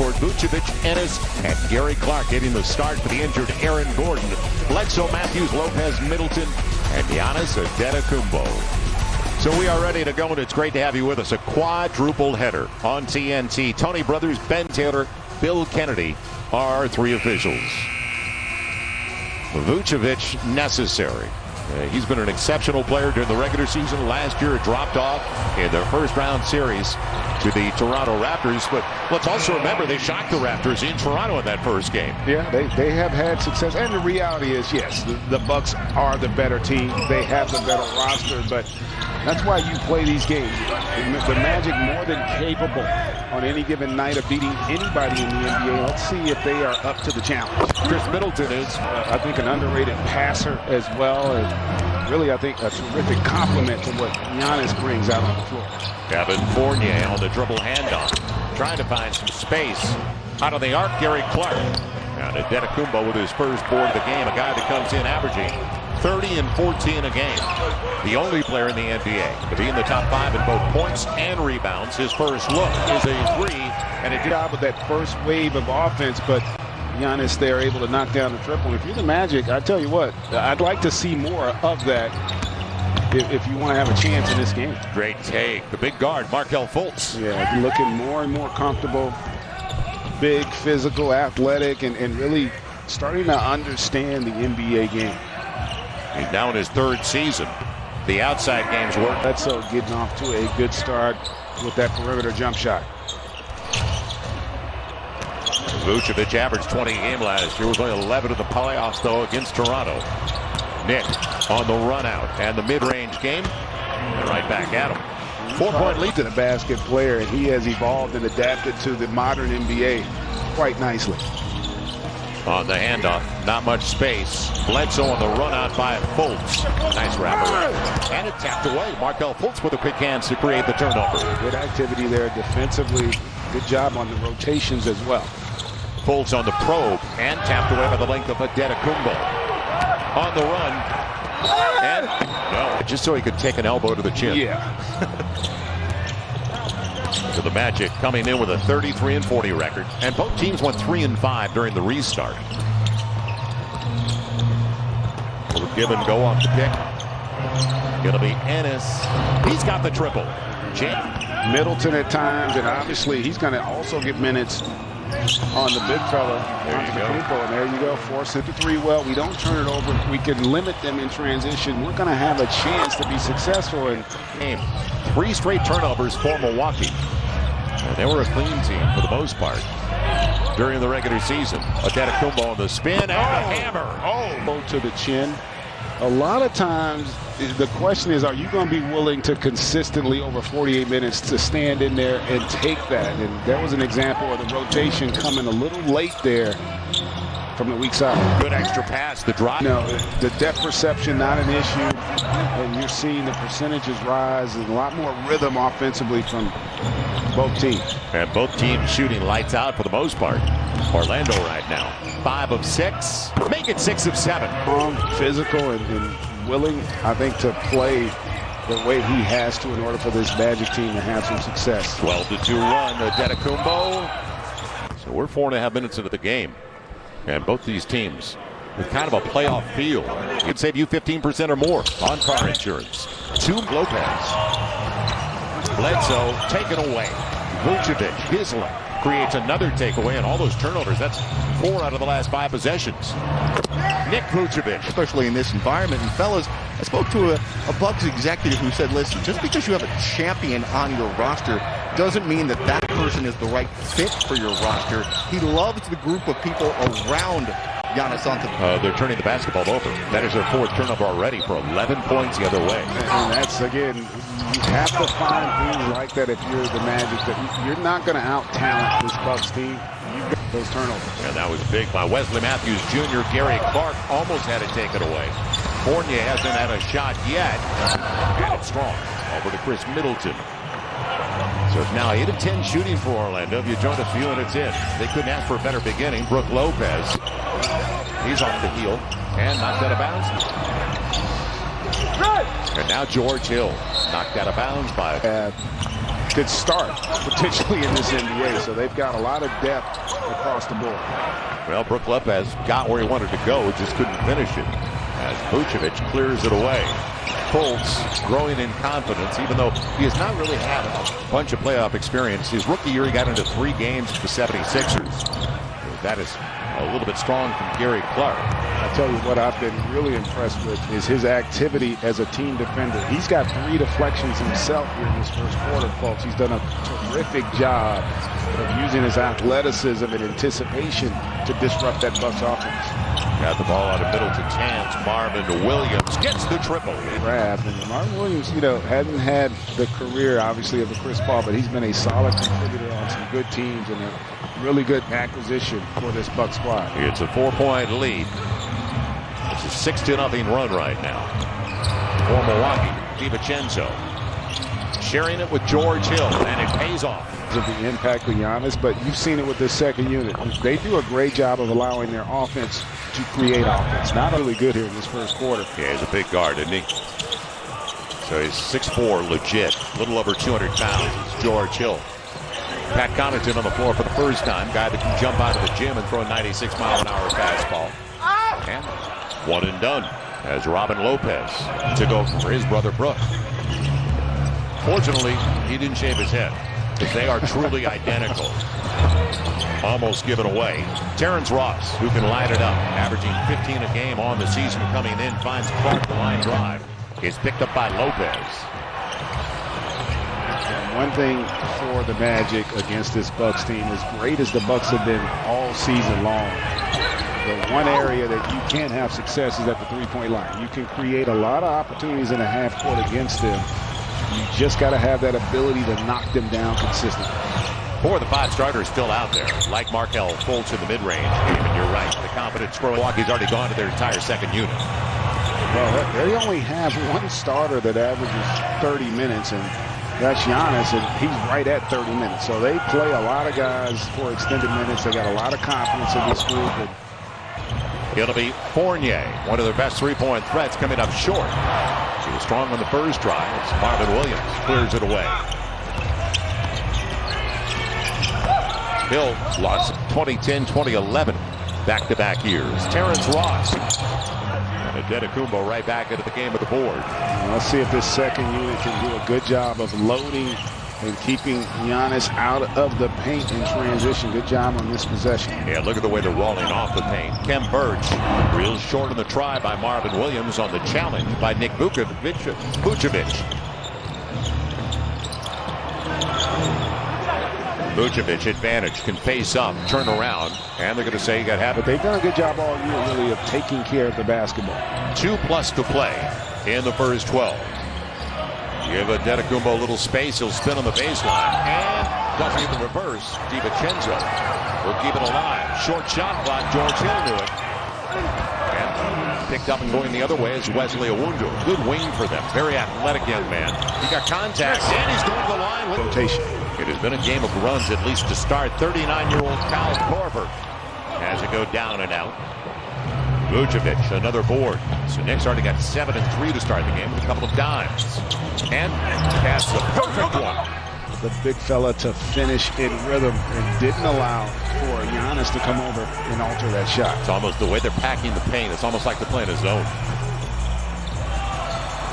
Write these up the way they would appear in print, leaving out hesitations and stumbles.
backcourt. Vucevic, Ennis, and Gary Clark getting the start for the injured Aaron Gordon. Bledsoe, Matthews, Lopez, Middleton, and Giannis Antetokounmpo. So we are ready to go, and it's great to have you with us. A quadruple header on TNT. Tony Brothers, Ben Taylor, Bill Kennedy are three officials. Vucevic necessary. He's been an exceptional player during the regular season. Last year, it dropped off in their first round series to the Toronto Raptors. But let's also remember they shocked the Raptors in Toronto in that first game. Yeah, they have had success. And the reality is, yes, the Bucks are the better team. They have the better roster. But that's why you play these games. The Magic more than capable on any given night of beating anybody in the NBA. Let's see if they are up to the challenge. Chris Middleton is, I think, an underrated passer as well. And really, I think, a terrific compliment to what Giannis brings out on the floor. Kevin Fournier on the dribble handoff, trying to find some space. Out of the arc, Gary Clark. And Antetokounmpo with his first board of the game, a guy that comes in averaging 30 and 14 a game. The only player in the NBA to be in the top 5 in both points and rebounds. His first look is a three, and a job with that first wave of offense, but Giannis there able to knock down the triple. If you're the Magic, I tell you what, I'd like to see more of that if you want to have a chance in this game. Great take. The big guard, Markelle Fultz. Yeah, looking more and more comfortable. Big, physical, athletic, and really starting to understand the NBA game. He's now in his third season. The outside games work. Bledsoe getting off to a good start with that perimeter jump shot. Vucevic averaged 20 a game last year. Was only 11 in the playoffs, though, against Toronto. Nick on the run out and the mid-range game. And right back at him. 4-point lead to the basket player, and he has evolved and adapted to the modern NBA quite nicely. On the handoff, not much space. Bledsoe on the run out by Fultz. Nice wrapper. And it tapped away. Markelle Fultz with the quick hands to create the turnover. Good activity there defensively. Good job on the rotations as well. Fultz on the probe and tapped away by the length of Antetokounmpo. On the run. And no, just so he could take an elbow to the chin. Yeah. So the Magic coming in with a 33 and 40 record, and both teams went 3 and 5 during the restart. Will give and go off the pick. Gonna be Ennis. He's got the triple. Middleton at times, and obviously he's going to also get minutes on the big fella. There you go. And there you go. Force it to 3. Well, we don't turn it over. We can limit them in transition. We're going to have a chance to be successful in game. 3 straight turnovers for Milwaukee. And they were a clean team for the most part during the regular season. Antetokounmpo on the spin and the hammer. Oh, to the chin. A lot of times, the question is, are you going to be willing to consistently over 48 minutes to stand in there and take that? And there was an example of the rotation coming a little late there from the weak side. Good extra pass, the drop. No, the depth perception, not an issue. And you're seeing the percentages rise and a lot more rhythm offensively from both teams. And both teams shooting lights out for the most part. Orlando right now, 5 of 6. Make it 6 of 7. Physical and willing, I think, to play the way he has to in order for this Magic team to have some success. 12-2 run, Antetokounmpo. So we're 4.5 minutes into the game. And both these teams with kind of a playoff feel. It could save you 15% or more on car insurance. 2 Lopez. Bledsoe taken away. Vucevic, Hislop creates another takeaway, and all those turnovers. That's 4 out of the last 5 possessions. Nick Vucevic. Especially in this environment. And fellas, I spoke to a Bucks executive who said, listen, just because you have a champion on your roster doesn't mean that that person is the right fit for your roster. He loves the group of people around Giannis Antetokounmpo. They're turning the basketball over. That is their 4th turnover already for 11 points the other way. And that's, again, you have to find things like that if you're the Magic. That you're not going to out-talent this Bucks team. You've got those turnovers. And that was big by Wesley Matthews Jr. Gary Clark almost had it taken away. Fournier hasn't had a shot yet. And it's strong. Over to Chris Middleton. So it's now 8 of 10 shooting for Orlando. If you join a few and it's in. They couldn't ask for a better beginning. Brook Lopez. He's off the heel and knocked out of bounds. And now George Hill knocked out of bounds by could start potentially in this NBA. So they've got a lot of depth across the board. Well, Brook Lopez got where he wanted to go, just couldn't finish it as Vucevic clears it away. Fultz growing in confidence, even though he has not really had a bunch of playoff experience. His rookie year, he got into 3 games with the 76ers. That is a little bit strong from Gary Clark. I tell you what, I've been really impressed with is his activity as a team defender. He's got 3 deflections himself here in this first quarter, folks. He's done a terrific job of using his athleticism and anticipation to disrupt that Bucks offense. Got the ball out of Middleton's hands. Marvin Williams gets the triple. Grabbed, and Marvin Williams, hadn't had the career, obviously, of a Chris Paul, but he's been a solid contributor on some good teams and a really good acquisition for this Bucks squad. It's a 4-point lead. It's a 6-0 run right now for Milwaukee. DiVincenzo sharing it with George Hill, and it pays off. Of the impact of Giannis, but you've seen it with this second unit. They do a great job of allowing their offense to create offense. Not really good here in this first quarter. Yeah, he's a big guard, isn't he? So he's 6'4", legit. A little over 200 pounds. It's George Hill. Pat Connaughton on the floor for the first time. Guy that can jump out of the gym and throw a 96-mile-an-hour fastball. And one and done as Robin Lopez took over for his brother Brook. Fortunately, he didn't shave his head, because they are truly identical. Almost given away. Terrence Ross, who can light it up, averaging 15 a game on the season, coming in, finds Clark the line drive. Is picked up by Lopez. And one thing for the Magic against this Bucks team, as great as the Bucks have been all season long, the one area that you can't have success is at the three-point line. You can create a lot of opportunities in a half court against them. You just got to have that ability to knock them down consistently. 4 of the 5 starters still out there, like Markelle Fultz in the mid-range game, and you're right, the confidence for Milwaukee's already gone to their entire second unit. Well, they only have one starter that averages 30 minutes, and that's Giannis, and he's right at 30 minutes. So they play a lot of guys for extended minutes. They got a lot of confidence in this group. It'll be Fournier, one of their best three-point threats, coming up short. He was strong on the first drive. It's Marvin Williams clears it away. Hill lost 2010, 2011, back-to-back years. Terrence Ross and Antetokounmpo right back into the game of the board. Let's see if this second unit can do a good job of loading and keeping Giannis out of the paint in transition. Good job on this possession. Yeah, look at the way they're walling off the paint. Kem Birch, real short on the try by Marvin Williams, on the challenge by Nick Vucevic. Vucevic advantage, can face up, turn around, and they're going to say you got to have it. But they've done a good job all year, really, of taking care of the basketball. 2+ to play in the first 12. Give Antetokounmpo a little space. He'll spin on the baseline and doesn't even reverse. DiVincenzo will keep it alive. Short shot clock. George Hill knew it. And picked up and going the other way is Wesley Iwundu. Good wing for them. Very athletic young man. He got contact and he's going to the line with rotation. It has been a game of runs, at least to start. 39-year-old Kyle Korver has it go down and out. Vucevic, another board. So Knicks already got 7 and 3 to start the game with a couple of dimes. And pass the perfect one. The big fella to finish in rhythm and didn't allow for Giannis to come over and alter that shot. It's almost the way they're packing the paint. It's almost like they're playing a zone.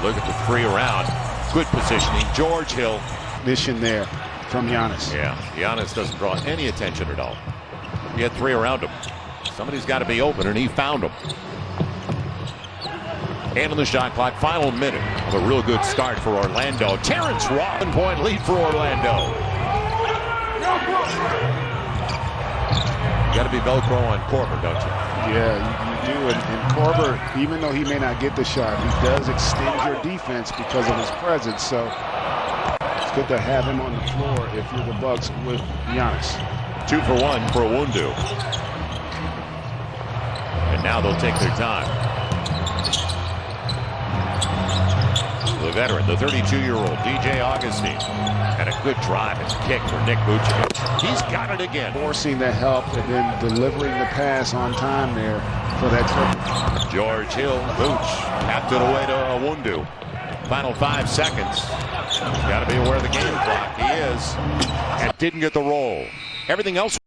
Look at the 3 around. Good positioning. George Hill. Mission there from Giannis. Yeah, Giannis doesn't draw any attention at all. He had 3 around him. Somebody's got to be open, and he found him. And on the shot clock, final minute of a real good start for Orlando. Terrence Ross, 1-point lead for Orlando. You got to be Velcro on Korver, don't you? Yeah, you do. And Korver, even though he may not get the shot, he does extend your defense because of his presence. So it's good to have him on the floor if you're the Bucks with Giannis. 2 for 1 for Iwundu. And now they'll take their time. The veteran, the 32-year-old DJ Augustine, and a good drive and kick for Nick Vucevic. He's got it again. Forcing the help and then delivering the pass on time there for that triple. George Hill, Vooch, tapped it away to Iwundu. Final 5 seconds. Got to be aware of the game clock. He is. And didn't get the roll. Everything else